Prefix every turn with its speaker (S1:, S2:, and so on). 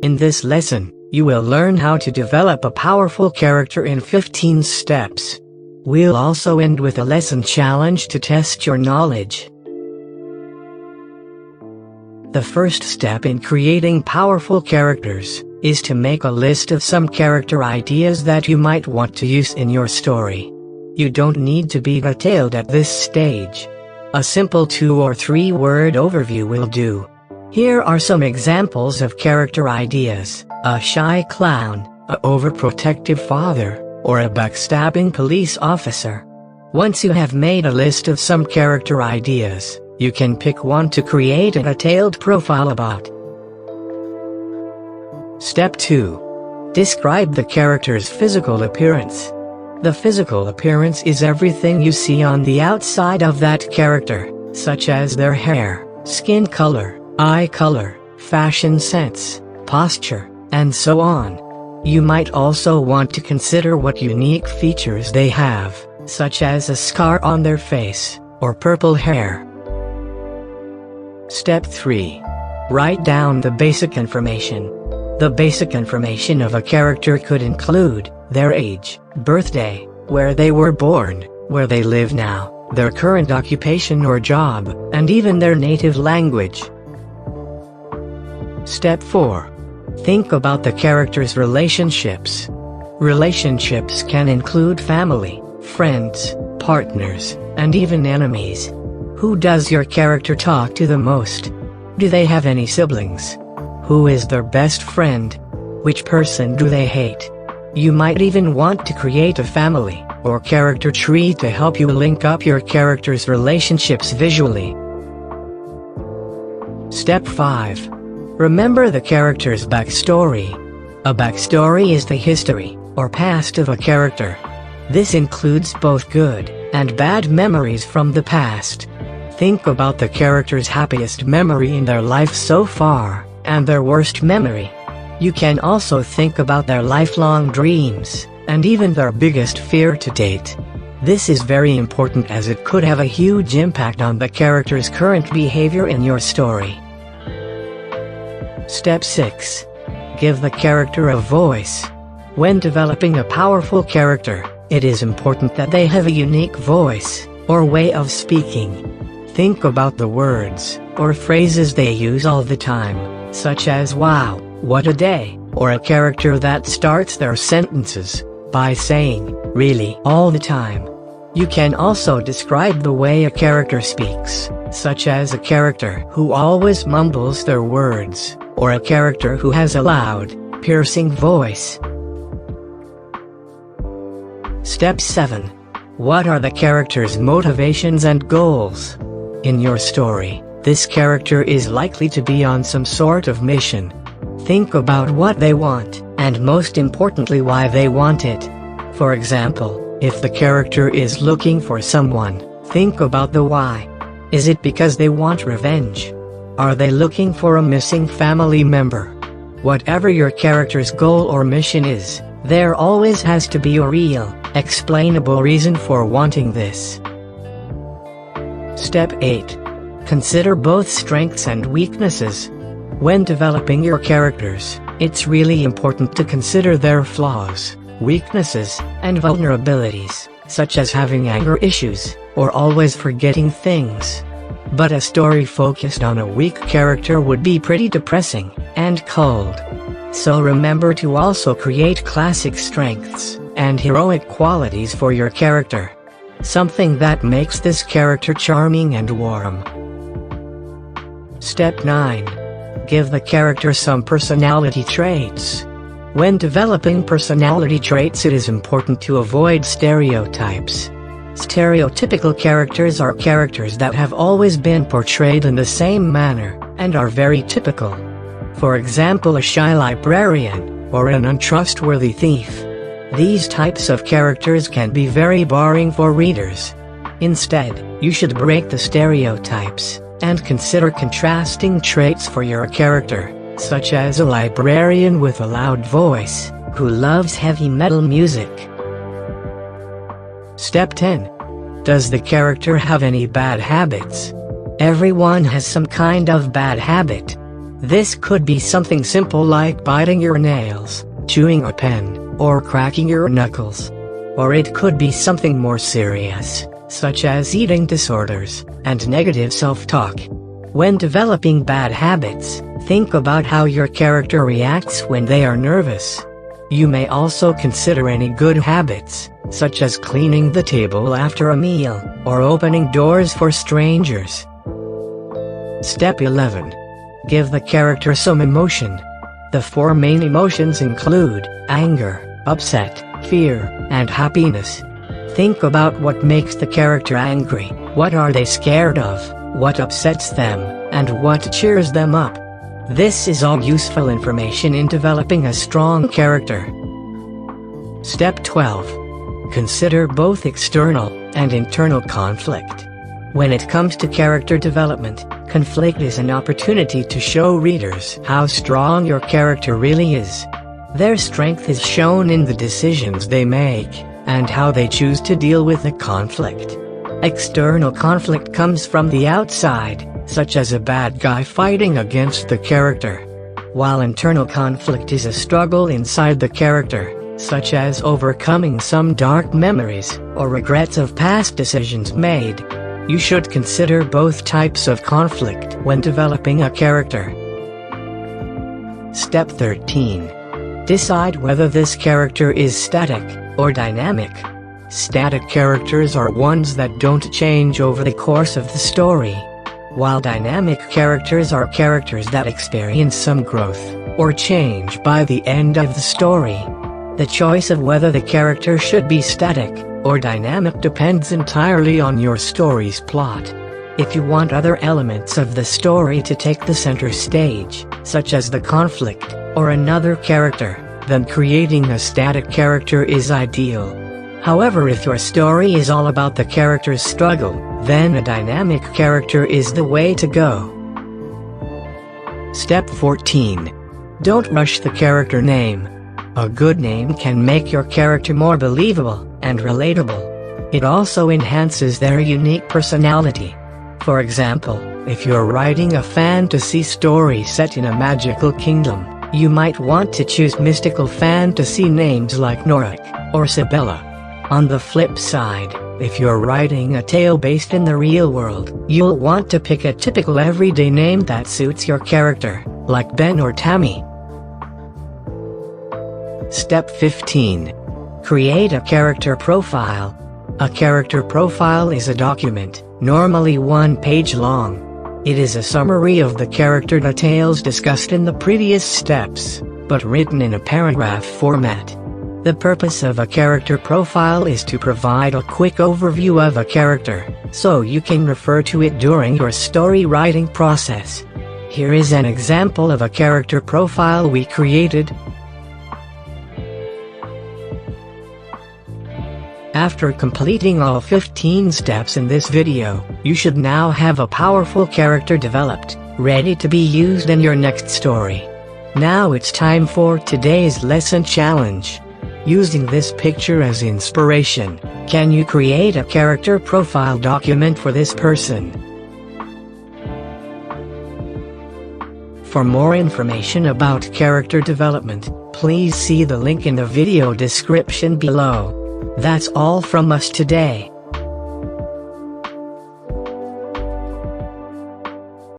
S1: In this lesson, you will learn how to develop a powerful character in 15 steps. We'll also end with a lesson challenge to test your knowledge. The first step in creating powerful characters is to make a list of some character ideas that you might want to use in your story. You don't need to be detailed at this stage. A simple 2 or 3 word overview will do. Here are some examples of character ideas: a shy clown, a overprotective father, or a backstabbing police officer. Once you have made a list of some character ideas, you can pick one to create a detailed profile about. Step 2. Describe the character's physical appearance. The physical appearance is everything you see on the outside of that character, such as their hair, skin color, eye color, fashion sense, posture, and so on. You might also want to consider what unique features they have, such as a scar on their face, or purple hair. Step 3. Write down the basic information. The basic information of a character could include their age, birthday, where they were born, where they live now, their current occupation or job, and even their native language. Step 4. Think about the character's relationships. Relationships can include family, friends, partners, and even enemies. Who does your character talk to the most? Do they have any siblings? Who is their best friend? Which person do they hate? You might even want to create a family or character tree to help you link up your character's relationships visually. Step 5. Remember the character's backstory. A backstory is the history or past of a character. This includes both good and bad memories from the past. Think about the character's happiest memory in their life so far, and their worst memory. You can also think about their lifelong dreams, and even their biggest fear to date. This is very important as it could have a huge impact on the character's current behavior in your story. Step 6. Give the character a voice. When developing a powerful character, it is important that they have a unique voice, or way of speaking. Think about the words, or phrases they use all the time, such as "wow, what a day," or a character that starts their sentences by saying "really" all the time. You can also describe the way a character speaks, such as a character who always mumbles their words, or a character who has a loud, piercing voice. Step 7. What are the character's motivations and goals? In your story, this character is likely to be on some sort of mission. Think about what they want, and most importantly why they want it. For example, if the character is looking for someone, think about the why. Is it because they want revenge? Are they looking for a missing family member? Whatever your character's goal or mission is, there always has to be a real, explainable reason for wanting this. Step 8. Consider both strengths and weaknesses. When developing your characters, it's really important to consider their flaws, weaknesses, and vulnerabilities, such as having anger issues, or always forgetting things. But a story focused on a weak character would be pretty depressing and cold. So remember to also create classic strengths and heroic qualities for your character. Something that makes this character charming and warm. Step 9. Give the character some personality traits. When developing personality traits, it is important to avoid stereotypes. Stereotypical characters are characters that have always been portrayed in the same manner, and are very typical. For example, a shy librarian, or an untrustworthy thief. These types of characters can be very boring for readers. Instead, you should break the stereotypes, and consider contrasting traits for your character, such as a librarian with a loud voice, who loves heavy metal music. Step 10. Does the character have any bad habits? Everyone has some kind of bad habit. This could be something simple like biting your nails, chewing a pen, or cracking your knuckles. Or it could be something more serious, such as eating disorders and negative self-talk. When developing bad habits, think about how your character reacts when they are nervous. You may also consider any good habits, such as cleaning the table after a meal, or opening doors for strangers. Step 11. Give the character some emotion. The 4 main emotions include anger, upset, fear, and happiness. Think about what makes the character angry, what are they scared of, what upsets them, and what cheers them up. This is all useful information in developing a strong character. Step 12. Consider both external and internal conflict. When it comes to character development, conflict is an opportunity to show readers how strong your character really is. Their strength is shown in the decisions they make, and how they choose to deal with the conflict. External conflict comes from the outside, such as a bad guy fighting against the character. While internal conflict is a struggle inside the character, such as overcoming some dark memories, or regrets of past decisions made. You should consider both types of conflict when developing a character. Step 13. Decide whether this character is static or dynamic. Static characters are ones that don't change over the course of the story, while dynamic characters are characters that experience some growth or change by the end of the story. The choice of whether the character should be static or dynamic depends entirely on your story's plot. If you want other elements of the story to take the center stage, such as the conflict or another character, then creating a static character is ideal. However, if your story is all about the character's struggle, then a dynamic character is the way to go. Step 14. Don't rush the character name. A good name can make your character more believable and relatable. It also enhances their unique personality. For example, if you're writing a fantasy story set in a magical kingdom, you might want to choose mystical fantasy names like Norik or Sibella. On the flip side, if you're writing a tale based in the real world, you'll want to pick a typical everyday name that suits your character, like Ben or Tammy. Step 15. Create a character profile. A character profile is a document, normally 1 page long. It is a summary of the character details discussed in the previous steps, but written in a paragraph format. The purpose of a character profile is to provide a quick overview of a character, so you can refer to it during your story writing process. Here is an example of a character profile we created. After completing all 15 steps in this video, you should now have a powerful character developed, ready to be used in your next story. Now it's time for today's lesson challenge. Using this picture as inspiration, can you create a character profile document for this person? For more information about character development, please see the link in the video description below. That's all from us today.